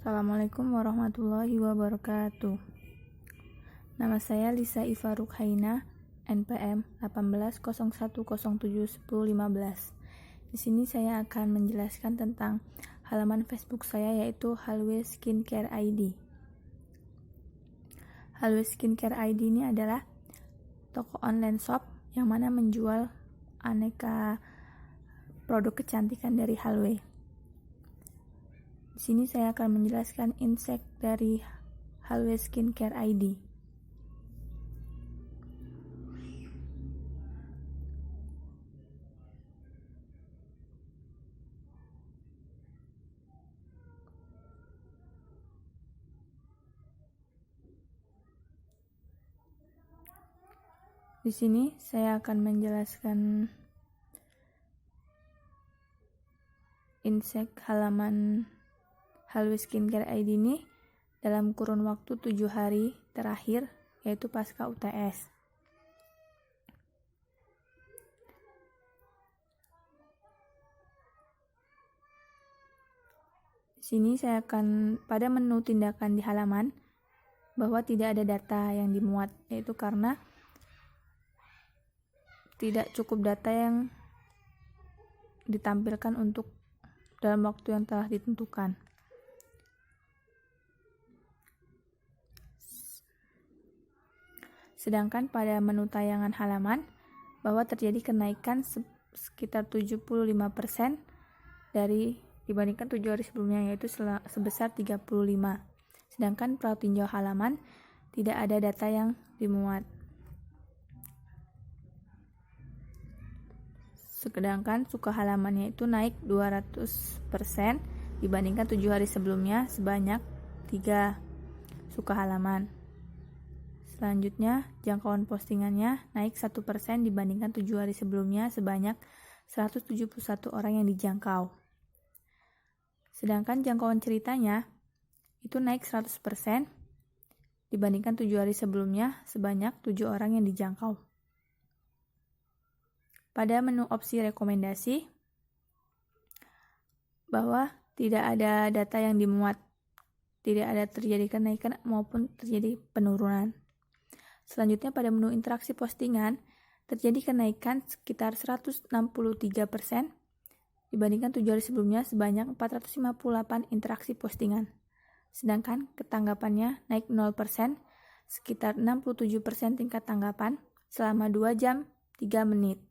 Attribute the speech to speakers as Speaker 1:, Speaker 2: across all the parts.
Speaker 1: Assalamualaikum warahmatullahi wabarakatuh. Nama saya Lisa Iva Rukhaina, NPM 1801071015. Di sini saya akan menjelaskan tentang halaman Facebook saya, yaitu Halwe Skincare ID. Halwe Skincare ID ini adalah toko online shop yang mana menjual aneka produk kecantikan dari Halwe. Di sini saya akan menjelaskan insight dari Halwe Skincare ID. Di sini saya akan menjelaskan insight halaman Halwe Skincare ID ini dalam kurun waktu 7 hari terakhir, yaitu pasca UTS. Di sini saya akan pada menu tindakan di halaman bahwa tidak ada data yang dimuat, yaitu karena tidak cukup data yang ditampilkan untuk dalam waktu yang telah ditentukan. Sedangkan pada menu tayangan halaman bahwa terjadi kenaikan sekitar 75% dibandingkan 7 hari sebelumnya, yaitu sebesar 35. Sedangkan pada tinjau halaman tidak ada data yang dimuat. Sedangkan suka halamannya itu naik 200% dibandingkan 7 hari sebelumnya sebanyak 3 suka halaman. Selanjutnya, jangkauan postingannya naik 1% dibandingkan 7 hari sebelumnya sebanyak 171 orang yang dijangkau. Sedangkan jangkauan ceritanya itu naik 100% dibandingkan 7 hari sebelumnya sebanyak 7 orang yang dijangkau. Pada menu opsi rekomendasi bahwa tidak ada data yang dimuat, tidak ada terjadi kenaikan maupun terjadi penurunan. Selanjutnya pada menu interaksi postingan terjadi kenaikan sekitar 163% dibandingkan 7 hari sebelumnya sebanyak 458 interaksi postingan. Sedangkan ketanggapannya naik 0%, sekitar 67% tingkat tanggapan selama 2 jam 3 menit.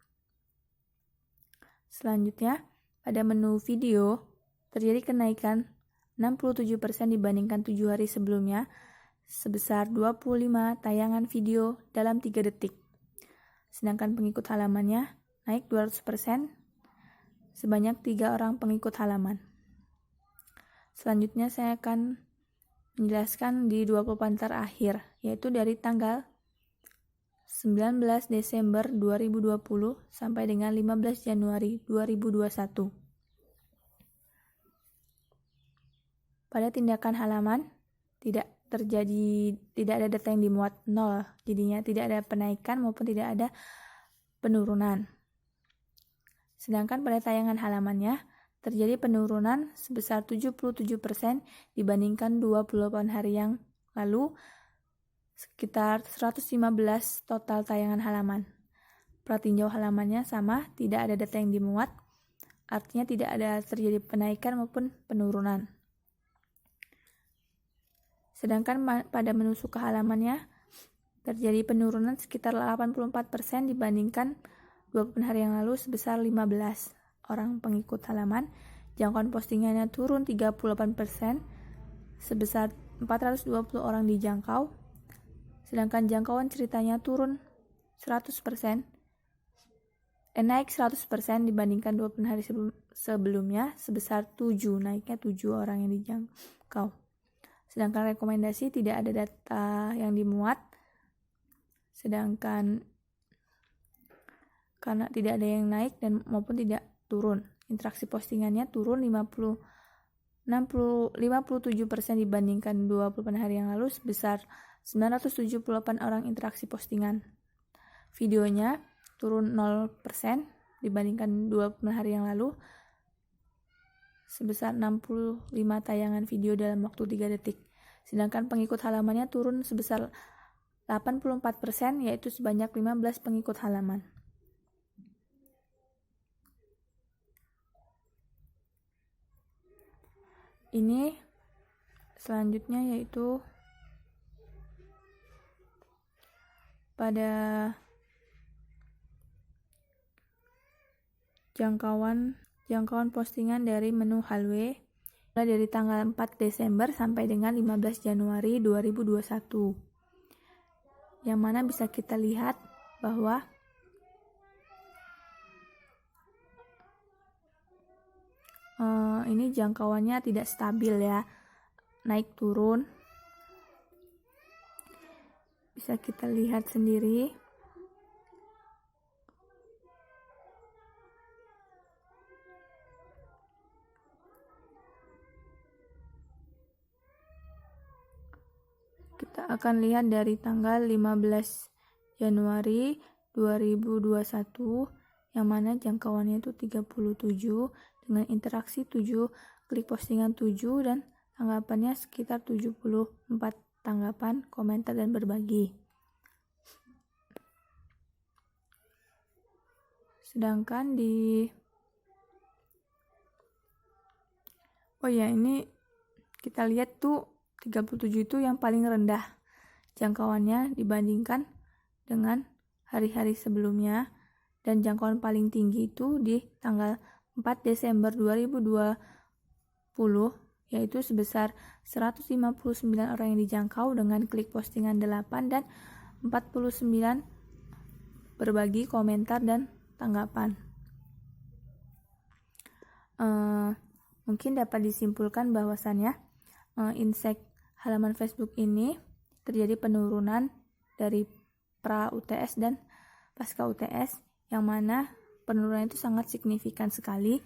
Speaker 1: Selanjutnya, pada menu video terjadi kenaikan 67% dibandingkan 7 hari sebelumnya sebesar 25 tayangan video dalam 3 detik. Sedangkan pengikut halamannya naik 200% sebanyak 3 orang pengikut halaman. Selanjutnya saya akan menjelaskan di 24 terakhir, yaitu dari tanggal 19 Desember 2020 sampai dengan 15 Januari 2021. Pada tindakan halaman tidak ada data yang dimuat, 0, jadinya tidak ada penaikan maupun tidak ada penurunan. Sedangkan pada tayangan halamannya terjadi penurunan sebesar 77% dibandingkan 28 hari yang lalu, sekitar 115 total tayangan halaman. Pratinjau halamannya sama, tidak ada data yang dimuat, artinya tidak ada terjadi penaikan maupun penurunan. Sedangkan pada menu suka halamannya terjadi penurunan sekitar 84% dibandingkan 20 hari yang lalu sebesar 15 orang pengikut halaman. Jangkauan postingannya turun 38% sebesar 420 orang dijangkau. Sedangkan jangkauan ceritanya turun 100%, naik 100% dibandingkan 20 hari sebelumnya sebesar 7, naiknya 7 orang yang dijangkau. Sedangkan rekomendasi tidak ada data yang dimuat, sedangkan karena tidak ada yang naik dan maupun tidak turun. Interaksi postingannya turun 57% dibandingkan 28 hari yang lalu sebesar 978 orang interaksi postingan. Videonya turun 0% dibandingkan 20 hari yang lalu sebesar 65 tayangan video dalam waktu 3 detik. Sedangkan pengikut halamannya turun sebesar 84%, yaitu sebanyak 15 pengikut halaman. Ini selanjutnya yaitu pada jangkauan postingan dari menu Halwe mulai dari tanggal 4 Desember sampai dengan 15 Januari 2021. Yang mana bisa kita lihat bahwa ini jangkauannya tidak stabil ya, naik turun. Bisa kita lihat sendiri. Kita akan lihat dari tanggal 15 Januari 2021 yang mana jangkauannya itu 37 dengan interaksi 7, klik postingan 7 dan tanggapannya sekitar 74 tanggapan, komentar dan berbagi. Sedangkan ini kita lihat tuh 37 itu yang paling rendah jangkauannya dibandingkan dengan hari-hari sebelumnya, dan jangkauan paling tinggi itu di tanggal 4 Desember 2020 yaitu sebesar 159 orang yang dijangkau dengan klik postingan 8 dan 49 berbagi, komentar dan tanggapan. Mungkin dapat disimpulkan bahwasannya insek halaman Facebook ini terjadi penurunan dari pra UTS dan pasca UTS, yang mana penurunan itu sangat signifikan sekali.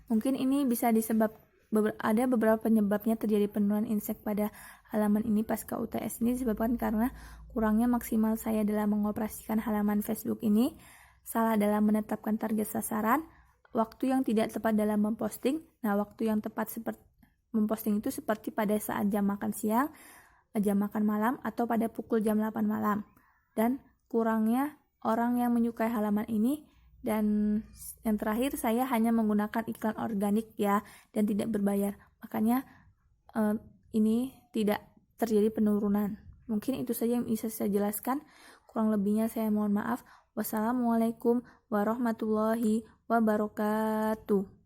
Speaker 1: Mungkin ini bisa ada beberapa penyebabnya terjadi penurunan insek pada halaman ini pasca UTS ini disebabkan karena kurangnya maksimal saya dalam mengoperasikan halaman Facebook ini, salah dalam menetapkan target sasaran, waktu yang tidak tepat dalam memposting. Nah, waktu yang tepat memposting itu seperti pada saat jam makan siang, jam makan malam, atau pada pukul jam 8 malam. Dan kurangnya orang yang menyukai halaman ini. Dan yang terakhir, saya hanya menggunakan iklan organik ya, dan tidak berbayar. Makanya ini tidak terjadi penurunan. Mungkin itu saja yang bisa saya jelaskan. Kurang lebihnya saya mohon maaf. Wassalamualaikum warahmatullahi wabarakatuh.